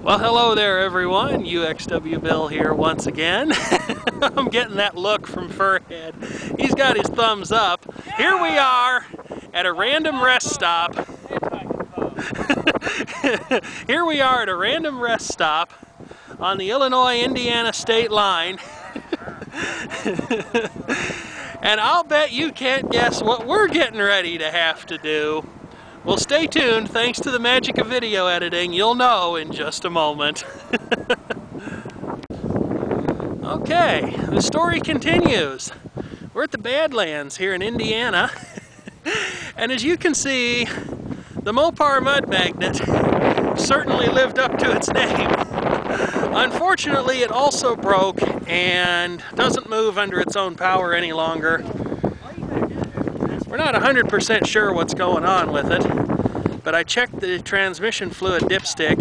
Well, hello there everyone, uxwbill here once again. I'm getting that look from Furhead. He's got his thumbs up. Here we are at a random rest stop. Here we are at a random rest stop on the Illinois-Indiana state line. And I'll bet you can't guess what we're getting ready to have to do. Well, stay tuned. Thanks to the magic of video editing, you'll know in just a moment. Okay, the story continues. We're at the Badlands here in Indiana. And as you can see, the Mopar mud magnet certainly lived up to its name. Unfortunately, it also broke and doesn't move under its own power any longer. We're not 100% sure what's going on with it, but I checked the transmission fluid dipstick,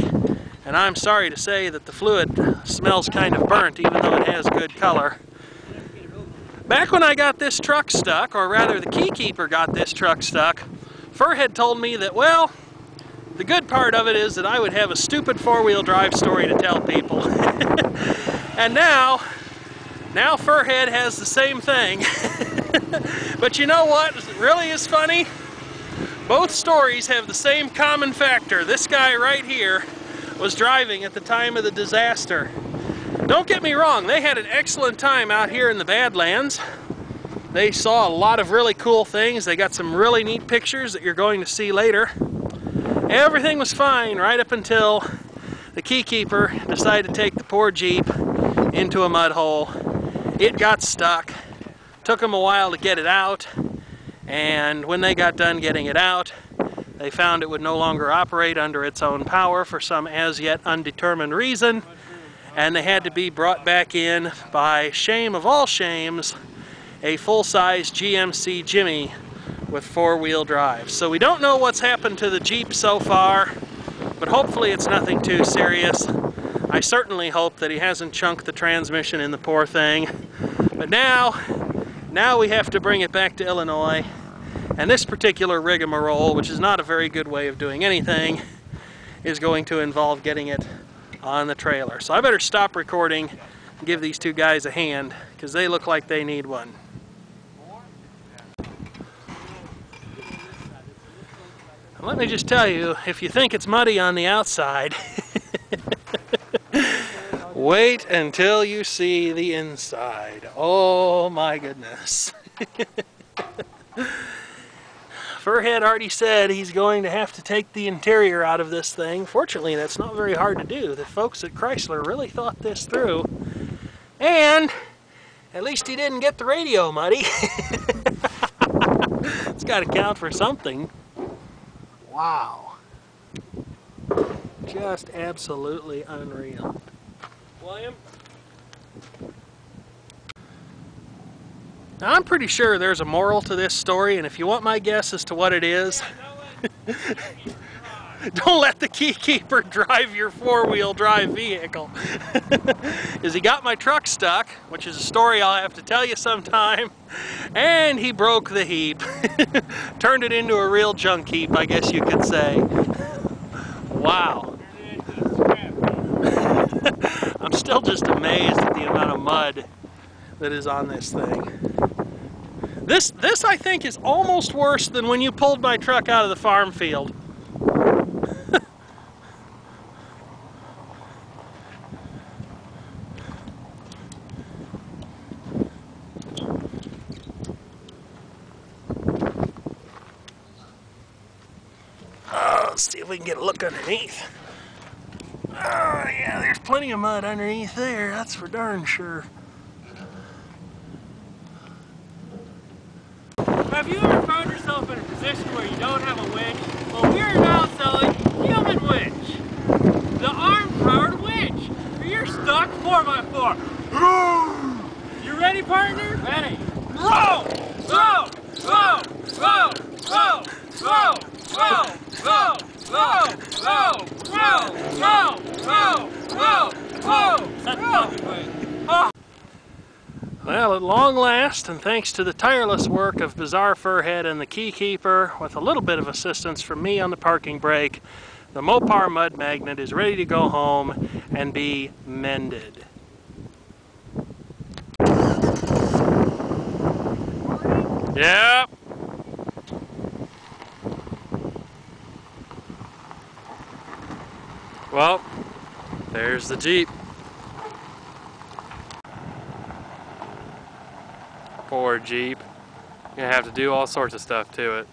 and I'm sorry to say that the fluid smells kind of burnt, even though it has good color. Back when I got this truck stuck, or rather the Keykeeper got this truck stuck, Furhead told me that, well, the good part of it is that I would have a stupid four-wheel drive story to tell people. And now Furhead has the same thing. But you know what really is funny? Both stories have the same common factor. This guy right here was driving at the time of the disaster. Don't get me wrong, they had an excellent time out here in the Badlands. They saw a lot of really cool things. They got some really neat pictures that you're going to see later. Everything was fine right up until the Keykeeper decided to take the poor Jeep into a mud hole. It got stuck. Took them a while to get it out, and when they got done getting it out, they found it would no longer operate under its own power for some as yet undetermined reason, and they had to be brought back in by, shame of all shames, a full-size GMC Jimmy with four-wheel drive. So we don't know what's happened to the Jeep so far, but hopefully it's nothing too serious. I certainly hope that he hasn't chunked the transmission in the poor thing. But now we have to bring it back to Illinois, and this particular rigmarole, which is not a very good way of doing anything, is going to involve getting it on the trailer. So I better stop recording and give these two guys a hand, because they look like they need one. And let me just tell you, if you think it's muddy on the outside, wait until you see the inside. Oh my goodness. Furhead already said he's going to have to take the interior out of this thing. Fortunately, that's not very hard to do. The folks at Chrysler really thought this through. And at least he didn't get the radio muddy. It's got to count for something. Wow. Just absolutely unreal. William? Now, I'm pretty sure there's a moral to this story, and if you want my guess as to what it is, don't let the Keykeeper drive your four-wheel drive vehicle. Is he got my truck stuck, which is a story I'll have to tell you sometime, and he broke the heap. Turned it into a real junk heap, I guess you could say. Wow. I'm still just amazed at the amount of mud that is on this thing. This I think is almost worse than when you pulled my truck out of the farm field. Let's see if we can get a look underneath. Oh yeah, there's plenty of mud underneath there, that's for darn sure. Have you ever found yourself in a position where you don't have a winch? Well, we are now selling Human Winch, the arm-powered winch for your stock 4x4. You ready, partner? Ready. Roll! Roll! Roll! Roll! Roll! Roll! Roll! Roll! Roll! Roll! Roll! Roll! Roll! Roll! Roll! Set the fucking way. Oh. Well, at long last, and thanks to the tireless work of Bizarre Furhead and the Keykeeper, with a little bit of assistance from me on the parking brake, The Mopar mud magnet is ready to go home and be mended. Yep. Well, there's the Jeep. Poor Jeep. You're gonna have to do all sorts of stuff to it.